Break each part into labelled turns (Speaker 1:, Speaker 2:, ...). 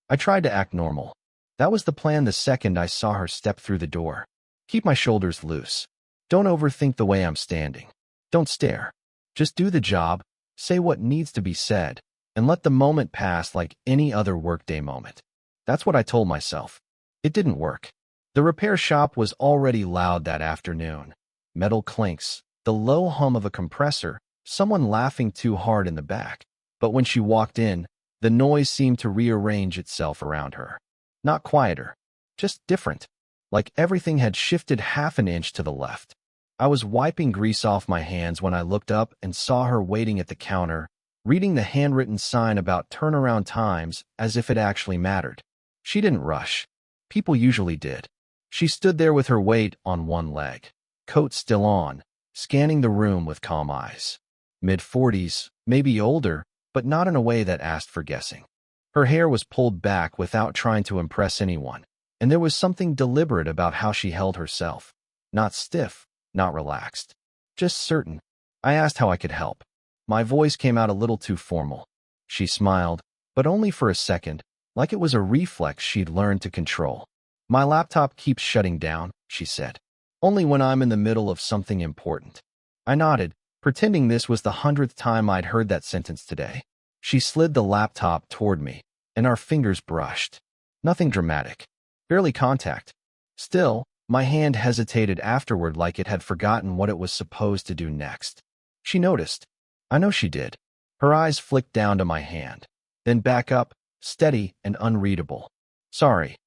Speaker 1: I tried to act normal. That was the plan the second I saw her step through the door. Keep my shoulders loose. Don't overthink the way I'm standing. Don't stare. Just do the job, say what needs to be said, and let the moment pass like any other workday moment. That's what I told myself. It didn't work. The repair shop was already loud that afternoon. Metal clinks, the low hum of a compressor, someone laughing too hard in the back. But when she walked in, the noise seemed to rearrange itself around her. Not quieter, just different. Like everything had shifted half an inch to the left. I was wiping grease off my hands when I looked up and saw her waiting at the counter, reading the handwritten sign about turnaround times as if it actually mattered. She didn't rush. People usually did. She stood there with her weight on one leg, coat still on, scanning the room with calm eyes. Mid-40s, maybe older, but not in a way that asked for guessing. Her hair was pulled back without trying to impress anyone, and there was something deliberate about how she held herself. Not stiff, not relaxed. Just certain. I asked how I could help. My voice came out a little too formal. She smiled, but only for a second, like it was a reflex she'd learned to control. My laptop keeps shutting down, she said. Only when I'm in the middle of something important. I nodded, pretending this was the 100th time I'd heard that sentence today. She slid the laptop toward me, and our fingers brushed. Nothing dramatic. Barely contact. Still, my hand hesitated afterward like it had forgotten what it was supposed to do next. She noticed. I know she did. Her eyes flicked down to my hand, then back up, steady and unreadable. Sorry,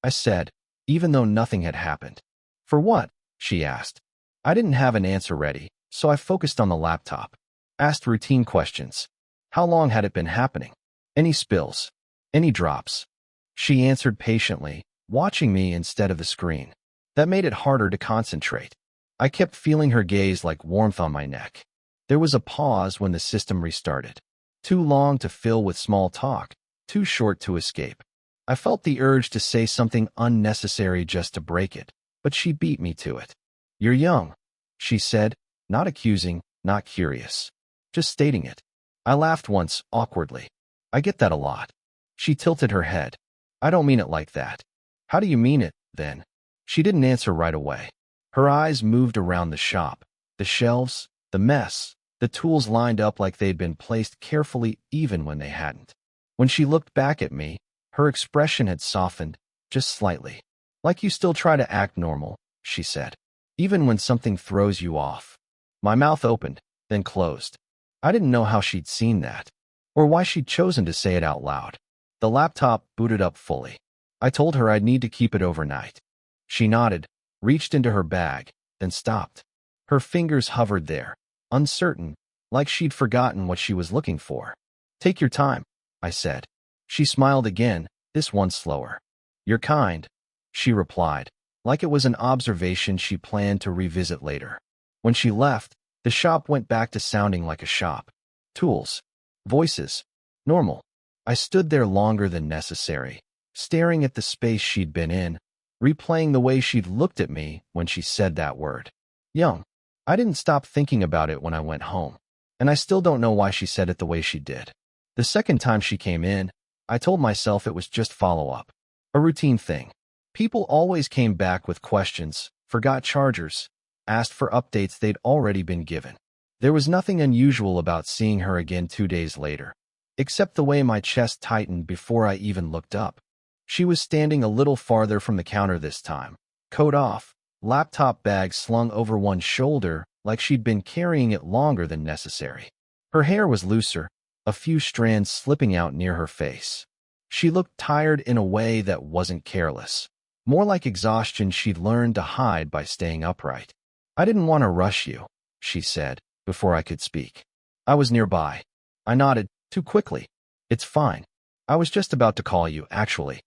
Speaker 1: I said, even though nothing had happened. For what? She asked. I didn't have an answer ready, so I focused on the laptop. Asked routine questions. How long had it been happening? Any spills? Any drops? She answered patiently, watching me instead of the screen. That made it harder to concentrate. I kept feeling her gaze like warmth on my neck. There was a pause when the system restarted. Too long to fill with small talk, too short to escape. I felt the urge to say something unnecessary just to break it, but she beat me to it. You're young, she said, not accusing, not curious. Just stating it. I laughed once, awkwardly. I get that a lot. She tilted her head. I don't mean it like that. How do you mean it, then? She didn't answer right away. Her eyes moved around the shop, the shelves, the mess, the tools lined up like they'd been placed carefully even when they hadn't. When she looked back at me, her expression had softened, just slightly. Like you still try to act normal, she said. Even when something throws you off. My mouth opened, then closed. I didn't know how she'd seen that, or why she'd chosen to say it out loud. The laptop booted up fully. I told her I'd need to keep it overnight. She nodded, reached into her bag, then stopped. Her fingers hovered there, uncertain, like she'd forgotten what she was looking for. Take your time, I said. She smiled again, this one slower. You're kind, she replied, like it was an observation she planned to revisit later. When she left, the shop went back to sounding like a shop. Tools, voices, normal. I stood there longer than necessary, staring at the space she'd been in, replaying the way she'd looked at me when she said that word. Young. I didn't stop thinking about it when I went home, and I still don't know why she said it the way she did. The second time she came in, I told myself it was just follow-up. A routine thing. People always came back with questions, forgot chargers, asked for updates they'd already been given. There was nothing unusual about seeing her again 2 days later, except the way my chest tightened before I even looked up. She was standing a little farther from the counter this time, coat off, laptop bag slung over one shoulder like she'd been carrying it longer than necessary. Her hair was looser, a few strands slipping out near her face. She looked tired in a way that wasn't careless, more like exhaustion she'd learned to hide by staying upright. I didn't want to rush you, she said, before I could speak. I was nearby. I nodded, too quickly. It's fine. I was just about to call you, actually.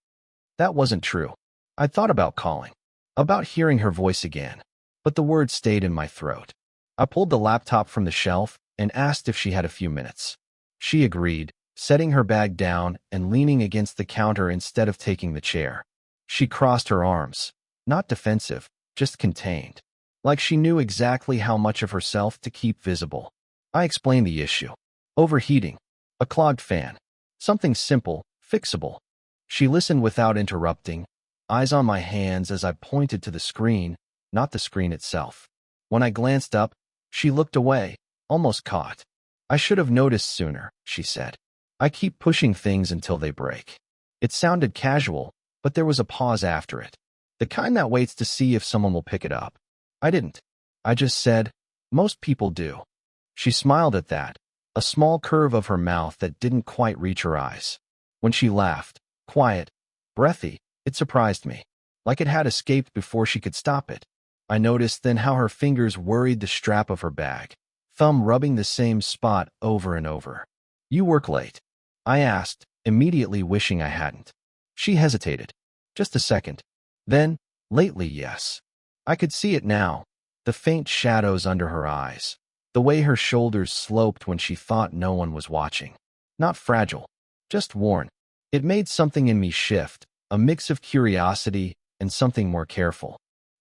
Speaker 1: That wasn't true. I'd thought about calling, about hearing her voice again, but the words stayed in my throat. I pulled the laptop from the shelf and asked if she had a few minutes. She agreed, setting her bag down and leaning against the counter instead of taking the chair. She crossed her arms, not defensive, just contained, like she knew exactly how much of herself to keep visible. I explained the issue. Overheating. A clogged fan. Something simple, fixable. She listened without interrupting, eyes on my hands as I pointed to the screen, not the screen itself. When I glanced up, she looked away, almost caught. I should have noticed sooner, she said. I keep pushing things until they break. It sounded casual, but there was a pause after it. The kind that waits to see if someone will pick it up. I didn't. I just said, most people do. She smiled at that, a small curve of her mouth that didn't quite reach her eyes. When she laughed, quiet, breathy, it surprised me, like it had escaped before she could stop it. I noticed then how her fingers worried the strap of her bag, thumb rubbing the same spot over and over. You work late? I asked, immediately wishing I hadn't. She hesitated. Just a second. Then, lately, yes. I could see it now, the faint shadows under her eyes, the way her shoulders sloped when she thought no one was watching. Not fragile, just worn. It made something in me shift, a mix of curiosity and something more careful.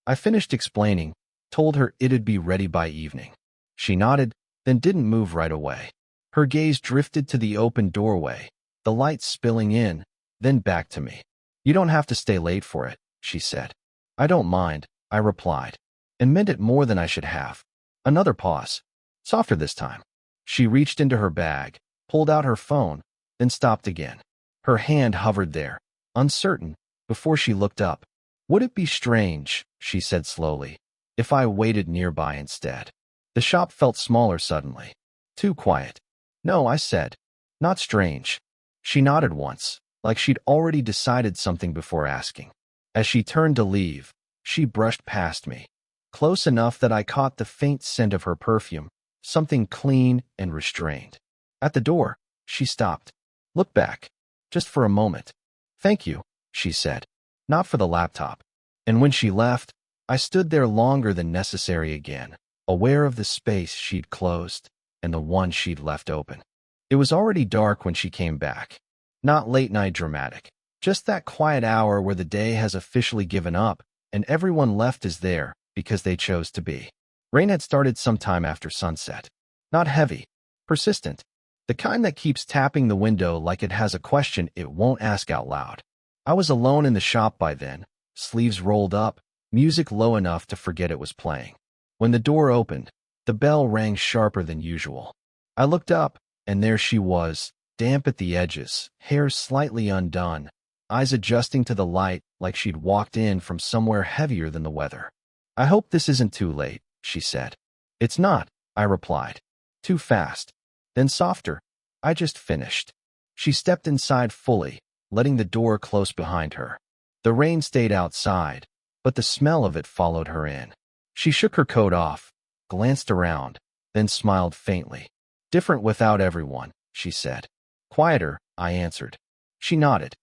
Speaker 1: I finished explaining, told her it'd be ready by evening. She nodded, then didn't move right away. Her gaze drifted to the open doorway, the light spilling in, then back to me. You don't have to stay late for it, she said. I don't mind, I replied, and meant it more than I should have. Another pause. Softer this time. She reached into her bag, pulled out her phone, then stopped again. Her hand hovered there, uncertain, before she looked up. Would it be strange, she said slowly, if I waited nearby instead? The shop felt smaller suddenly. Too quiet. No, I said. Not strange. She nodded once, like she'd already decided something before asking. As she turned to leave, she brushed past me, close enough that I caught the faint scent of her perfume, something clean and restrained. At the door, she stopped. Look back. Just for a moment. Thank you, she said. Not for the laptop. And when she left, I stood there longer than necessary again, aware of the space she'd closed and the one she'd left open. It was already dark when she came back. Not late-night dramatic. Just that quiet hour where the day has officially given up and everyone left is there because they chose to be. Rain had started sometime after sunset. Not heavy. Persistent. The kind that keeps tapping the window like it has a question it won't ask out loud. I was alone in the shop by then, sleeves rolled up, music low enough to forget it was playing. When the door opened, the bell rang sharper than usual. I looked up, and there she was, damp at the edges, hair slightly undone, eyes adjusting to the light like she'd walked in from somewhere heavier than the weather. I hope this isn't too late, she said. It's not, I replied. Too fast. Then softer. I just finished. She stepped inside fully, letting the door close behind her. The rain stayed outside, but the smell of it followed her in. She shook her coat off, glanced around, then smiled faintly. Different without everyone, she said. Quieter, I answered. She nodded.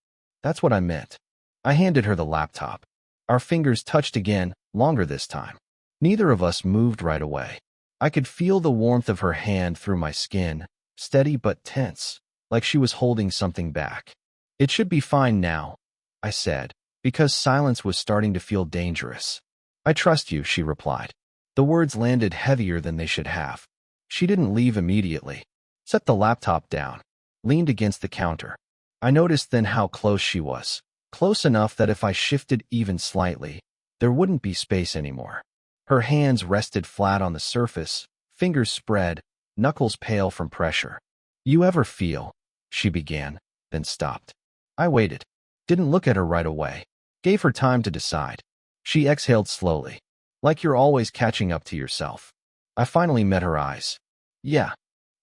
Speaker 1: That's what I meant. I handed her the laptop. Our fingers touched again, longer this time. Neither of us moved right away. I could feel the warmth of her hand through my skin, steady but tense, like she was holding something back. It should be fine now, I said, because silence was starting to feel dangerous. I trust you, she replied. The words landed heavier than they should have. She didn't leave immediately. Set the laptop down. Leaned against the counter. I noticed then how close she was. Close enough that if I shifted even slightly, there wouldn't be space anymore. Her hands rested flat on the surface, fingers spread, knuckles pale from pressure. You ever feel? She began, then stopped. I waited. Didn't look at her right away. Gave her time to decide. She exhaled slowly, like you're always catching up to yourself. I finally met her eyes. Yeah,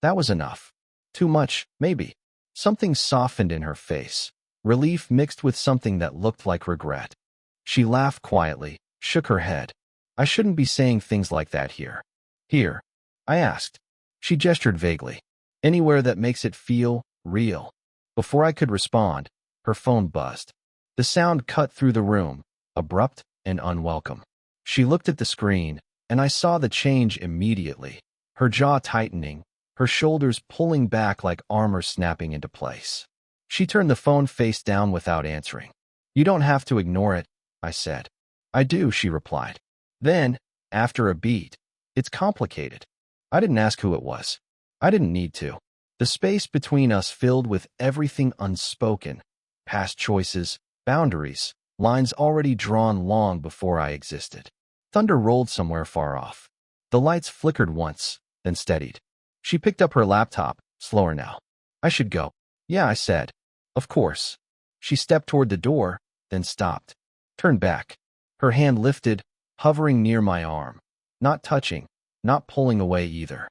Speaker 1: that was enough. Too much, maybe. Something softened in her face, relief mixed with something that looked like regret. She laughed quietly, shook her head. I shouldn't be saying things like that here. Here? I asked. She gestured vaguely. Anywhere that makes it feel real. Before I could respond, her phone buzzed. The sound cut through the room, abrupt and unwelcome. She looked at the screen, and I saw the change immediately, her jaw tightening, her shoulders pulling back like armor snapping into place. She turned the phone face down without answering. You don't have to ignore it, I said. I do, she replied. Then, after a beat, it's complicated. I didn't ask who it was. I didn't need to. The space between us filled with everything unspoken, past choices, boundaries, lines already drawn long before I existed. Thunder rolled somewhere far off. The lights flickered once, then steadied. She picked up her laptop, slower now. I should go. Yeah, I said. Of course. She stepped toward the door, then stopped. Turned back. Her hand lifted, hovering near my arm. Not touching, not pulling away either.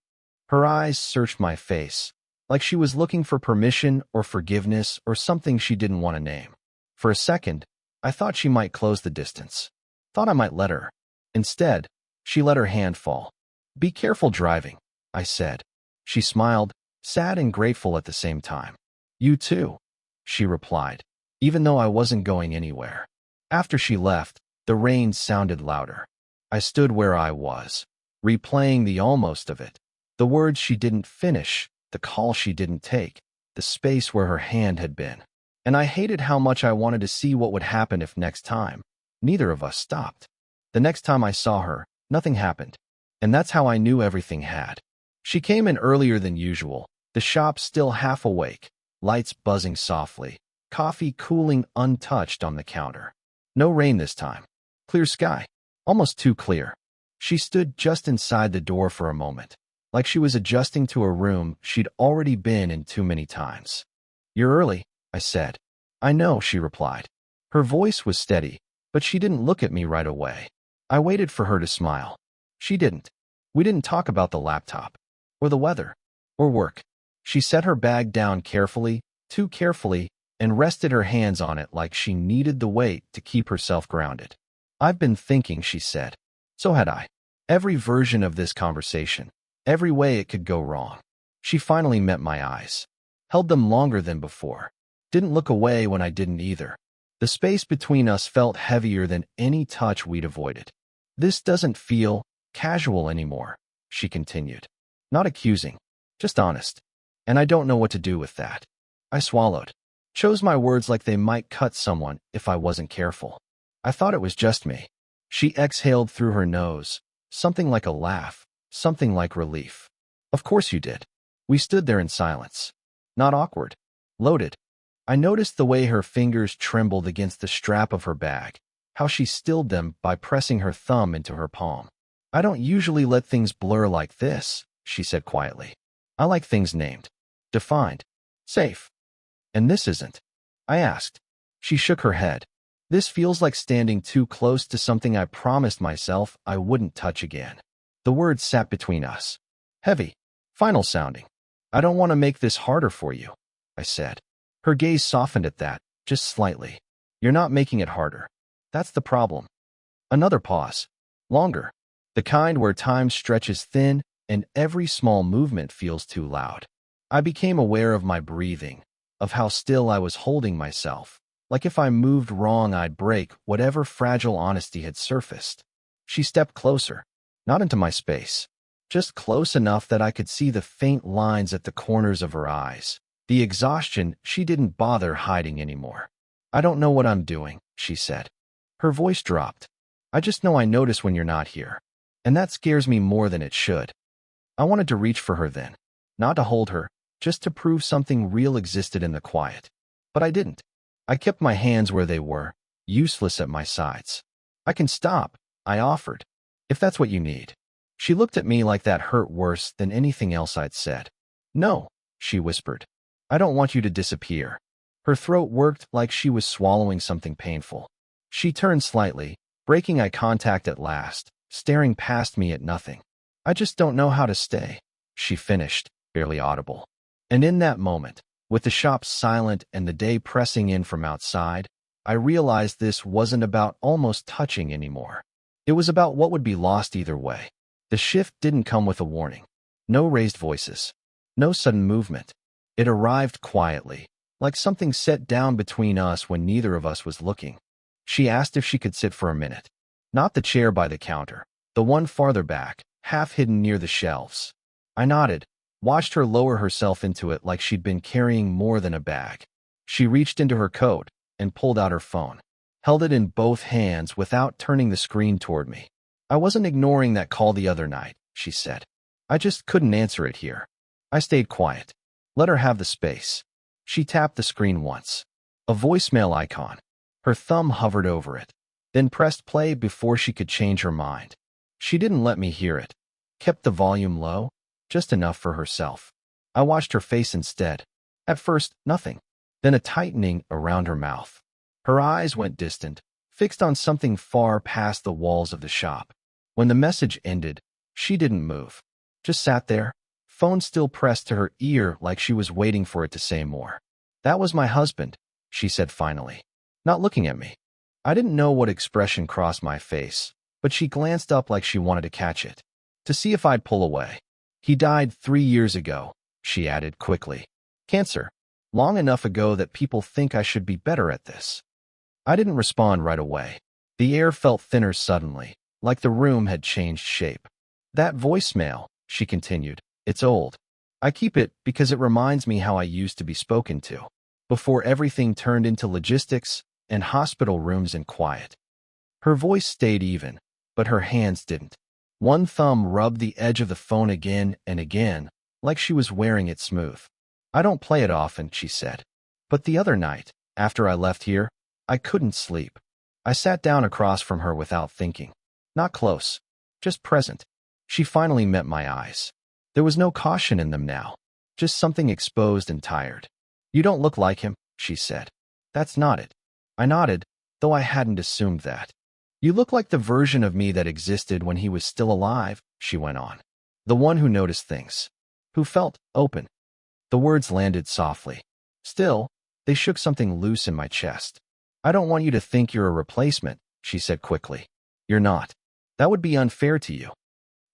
Speaker 1: Her eyes searched my face, like she was looking for permission or forgiveness or something she didn't want to name. For a second, I thought she might close the distance. Thought I might let her. Instead, she let her hand fall. Be careful driving, I said. She smiled, sad and grateful at the same time. You too, she replied, even though I wasn't going anywhere. After she left, the rain sounded louder. I stood where I was, replaying the almost of it. The words she didn't finish, the call she didn't take, the space where her hand had been. And I hated how much I wanted to see what would happen if next time neither of us stopped. The next time I saw her, nothing happened. And that's how I knew everything had. She came in earlier than usual, the shop still half awake, lights buzzing softly, coffee cooling untouched on the counter. No rain this time. Clear sky. Almost too clear. She stood just inside the door for a moment, like she was adjusting to a room she'd already been in too many times. You're early, I said. I know, she replied. Her voice was steady, but she didn't look at me right away. I waited for her to smile. She didn't. We didn't talk about the laptop, or the weather, or work. She set her bag down carefully, too carefully, and rested her hands on it like she needed the weight to keep herself grounded. I've been thinking, she said. So had I. Every version of this conversation, every way it could go wrong. She finally met my eyes. Held them longer than before. Didn't look away when I didn't either. The space between us felt heavier than any touch we'd avoided. This doesn't feel casual anymore, she continued. Not accusing, just honest. And I don't know what to do with that. I swallowed. Chose my words like they might cut someone if I wasn't careful. I thought it was just me. She exhaled through her nose, something like a laugh, something like relief. Of course you did. We stood there in silence. Not awkward. Loaded. I noticed the way her fingers trembled against the strap of her bag, how she stilled them by pressing her thumb into her palm. I don't usually let things blur like this, she said quietly. I like things named, defined, safe. And this isn't. I asked. She shook her head. This feels like standing too close to something I promised myself I wouldn't touch again. The words sat between us. Heavy. Final sounding. I don't want to make this harder for you, I said. Her gaze softened at that, just slightly. You're not making it harder. That's the problem. Another pause. Longer. The kind where time stretches thin and every small movement feels too loud. I became aware of my breathing, of how still I was holding myself, like if I moved wrong I'd break whatever fragile honesty had surfaced. She stepped closer, not into my space, just close enough that I could see the faint lines at the corners of her eyes, the exhaustion she didn't bother hiding anymore. I don't know what I'm doing, she said. Her voice dropped. I just know I notice when you're not here, and that scares me more than it should. I wanted to reach for her then, not to hold her, just to prove something real existed in the quiet. But I didn't. I kept my hands where they were, useless at my sides. I can stop, I offered, if that's what you need. She looked at me like that hurt worse than anything else I'd said. No, she whispered. I don't want you to disappear. Her throat worked like she was swallowing something painful. She turned slightly, breaking eye contact at last, staring past me at nothing. I just don't know how to stay, she finished, barely audible. And in that moment, with the shop silent and the day pressing in from outside, I realized this wasn't about almost touching anymore. It was about what would be lost either way. The shift didn't come with a warning. No raised voices. No sudden movement. It arrived quietly, like something set down between us when neither of us was looking. She asked if she could sit for a minute. Not the chair by the counter, the one farther back, half hidden near the shelves. I nodded, watched her lower herself into it like she'd been carrying more than a bag. She reached into her coat and pulled out her phone, held it in both hands without turning the screen toward me. I wasn't ignoring that call the other night, she said. I just couldn't answer it here. I stayed quiet. Let her have the space. She tapped the screen once. A voicemail icon. Her thumb hovered over it, then pressed play before she could change her mind. She didn't let me hear it. Kept the volume low, just enough for herself. I watched her face instead. At first, nothing. Then a tightening around her mouth. Her eyes went distant, fixed on something far past the walls of the shop. When the message ended, she didn't move. Just sat there, phone still pressed to her ear like she was waiting for it to say more. "That was my husband," she said finally, not looking at me. I didn't know what expression crossed my face, but she glanced up like she wanted to catch it, to see if I'd pull away. "He died 3 years ago," she added quickly. "Cancer. Long enough ago that people think I should be better at this." I didn't respond right away. The air felt thinner suddenly, like the room had changed shape. "That voicemail," she continued, "it's old. I keep it because it reminds me how I used to be spoken to, before everything turned into logistics and hospital rooms and quiet." Her voice stayed even, but her hands didn't. One thumb rubbed the edge of the phone again and again, like she was wearing it smooth. "I don't play it often," she said. "But the other night, after I left here, I couldn't sleep." I sat down across from her without thinking. Not close, just present. She finally met my eyes. There was no caution in them now, just something exposed and tired. "You don't look like him," she said. "That's not it." I nodded, though I hadn't assumed that. "You look like the version of me that existed when he was still alive," she went on. "The one who noticed things, who felt open." The words landed softly. Still, they shook something loose in my chest. "I don't want you to think you're a replacement," she said quickly. "You're not. That would be unfair to you."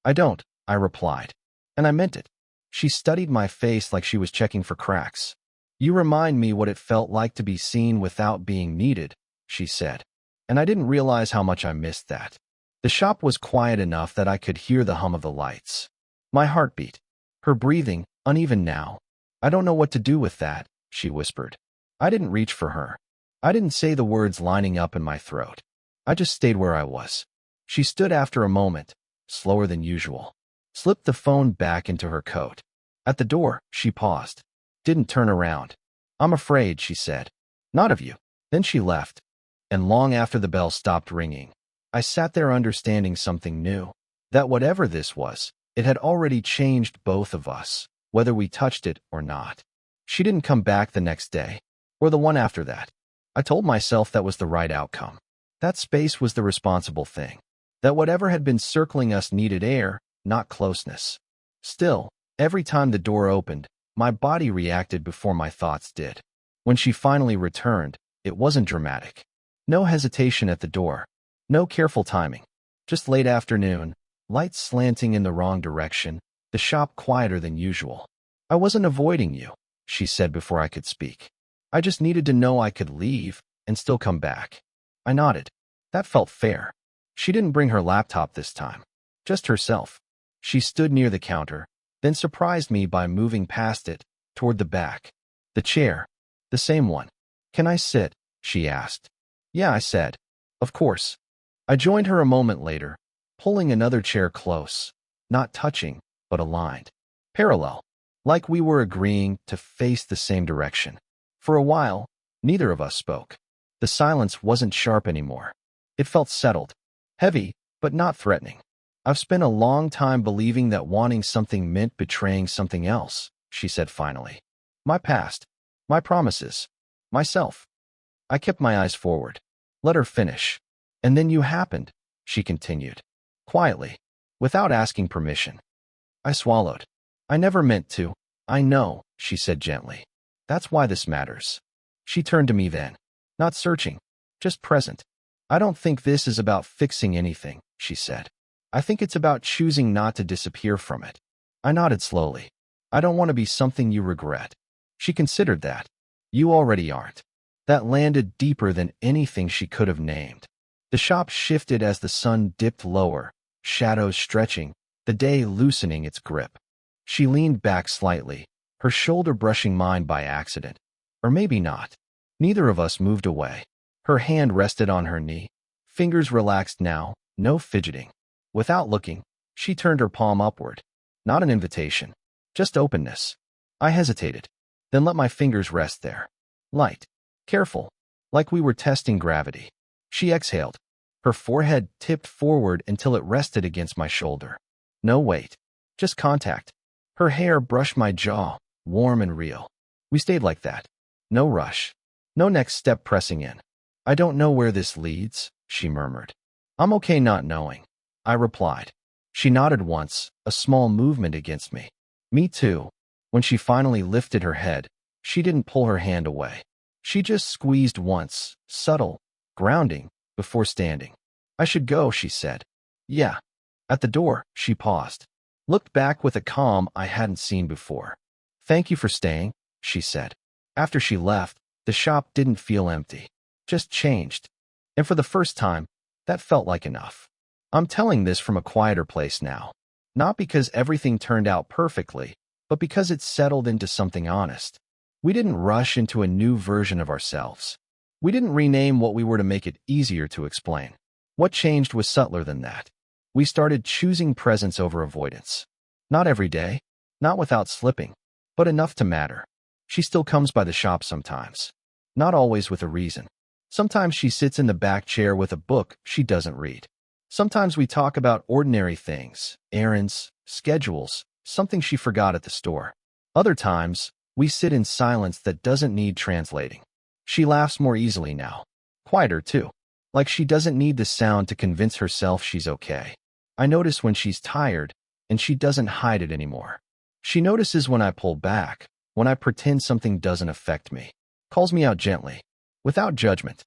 Speaker 1: "I don't," I replied. And I meant it. She studied my face like she was checking for cracks. "You remind me what it felt like to be seen without being needed," she said. And I didn't realize how much I missed that. The shop was quiet enough that I could hear the hum of the lights. My heart beat. Her breathing, uneven now. "I don't know what to do with that," she whispered. I didn't reach for her. I didn't say the words lining up in my throat. I just stayed where I was. She stood after a moment, slower than usual, slipped the phone back into her coat. At the door, she paused. Didn't turn around. "I'm afraid," she said. "Not of you." Then she left. And long after the bell stopped ringing, I sat there understanding something new. That whatever this was, it had already changed both of us, whether we touched it or not. She didn't come back the next day, or the one after that. I told myself that was the right outcome. That space was the responsible thing. That whatever had been circling us needed air, not closeness. Still, every time the door opened, my body reacted before my thoughts did. When she finally returned, it wasn't dramatic. No hesitation at the door. No careful timing. Just late afternoon, lights slanting in the wrong direction, the shop quieter than usual. "I wasn't avoiding you," she said before I could speak. "I just needed to know I could leave and still come back." I nodded. That felt fair. She didn't bring her laptop this time. Just herself. She stood near the counter, then surprised me by moving past it, toward the back. The chair. The same one. "Can I sit?" she asked. "Yeah," I said. "Of course." I joined her a moment later, pulling another chair close, not touching, but aligned. Parallel. Like we were agreeing to face the same direction. For a while, neither of us spoke. The silence wasn't sharp anymore. It felt settled. Heavy, but not threatening. "I've spent a long time believing that wanting something meant betraying something else," she said finally. "My past. My promises. Myself." I kept my eyes forward. Let her finish. "And then you happened," she continued. Quietly. Without asking permission. I swallowed. "I never meant to." "I know," she said gently. "That's why this matters." She turned to me then. Not searching. Just present. "I don't think this is about fixing anything," she said. "I think it's about choosing not to disappear from it." I nodded slowly. "I don't want to be something you regret." She considered that. "You already aren't." That landed deeper than anything she could have named. The shop shifted as the sun dipped lower, shadows stretching, the day loosening its grip. She leaned back slightly, her shoulder brushing mine by accident. Or maybe not. Neither of us moved away. Her hand rested on her knee. Fingers relaxed now, no fidgeting. Without looking, she turned her palm upward. Not an invitation. Just openness. I hesitated. Then let my fingers rest there. Light. Careful. Like we were testing gravity. She exhaled. Her forehead tipped forward until it rested against my shoulder. No weight. Just contact. Her hair brushed my jaw, warm and real. We stayed like that. No rush. No next step pressing in. I don't know where this leads, she murmured. I'm okay not knowing, I replied. She nodded once, a small movement against me. Me too. When she finally lifted her head, she didn't pull her hand away. She just squeezed once, subtle, grounding, before standing. I should go, she said. Yeah. At the door, she paused. Looked back with a calm I hadn't seen before. Thank you for staying, she said. After she left, the shop didn't feel empty. Just changed. And for the first time, that felt like enough. I'm telling this from a quieter place now. Not because everything turned out perfectly, but because it settled into something honest. We didn't rush into a new version of ourselves. We didn't rename what we were to make it easier to explain. What changed was subtler than that. We started choosing presence over avoidance. Not every day, not without slipping, but enough to matter. She still comes by the shop sometimes. Not always with a reason. Sometimes she sits in the back chair with a book she doesn't read. Sometimes we talk about ordinary things, errands, schedules, something she forgot at the store. Other times, we sit in silence that doesn't need translating. She laughs more easily now. Quieter, too. Like she doesn't need the sound to convince herself she's okay. I notice when she's tired, and she doesn't hide it anymore. She notices when I pull back, when I pretend something doesn't affect me. Calls me out gently, without judgment.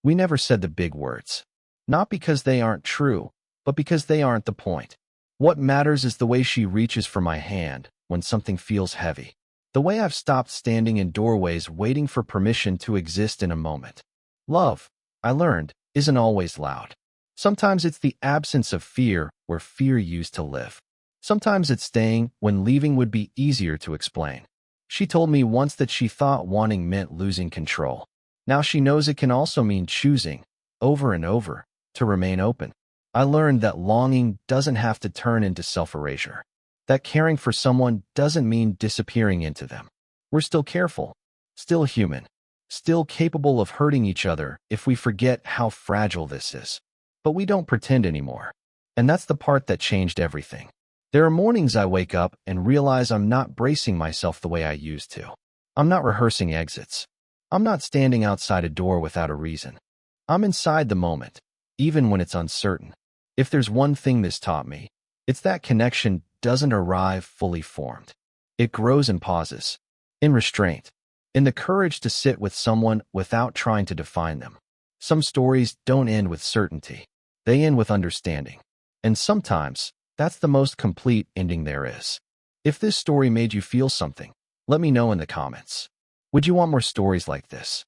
Speaker 1: We never said the big words. Not because they aren't true, but because they aren't the point. What matters is the way she reaches for my hand when something feels heavy. The way I've stopped standing in doorways waiting for permission to exist in a moment. Love, I learned, isn't always loud. Sometimes it's the absence of fear where fear used to live. Sometimes it's staying when leaving would be easier to explain. She told me once that she thought wanting meant losing control. Now she knows it can also mean choosing, over and over, to remain open. I learned that longing doesn't have to turn into self-erasure. That caring for someone doesn't mean disappearing into them. We're still careful, still human, still capable of hurting each other if we forget how fragile this is. But we don't pretend anymore. And that's the part that changed everything. There are mornings I wake up and realize I'm not bracing myself the way I used to. I'm not rehearsing exits. I'm not standing outside a door without a reason. I'm inside the moment, even when it's uncertain. If there's one thing this taught me, it's that connection doesn't arrive fully formed. It grows in pauses, in restraint, in the courage to sit with someone without trying to define them. Some stories don't end with certainty. They end with understanding. And sometimes, that's the most complete ending there is. If this story made you feel something, let me know in the comments. Would you want more stories like this?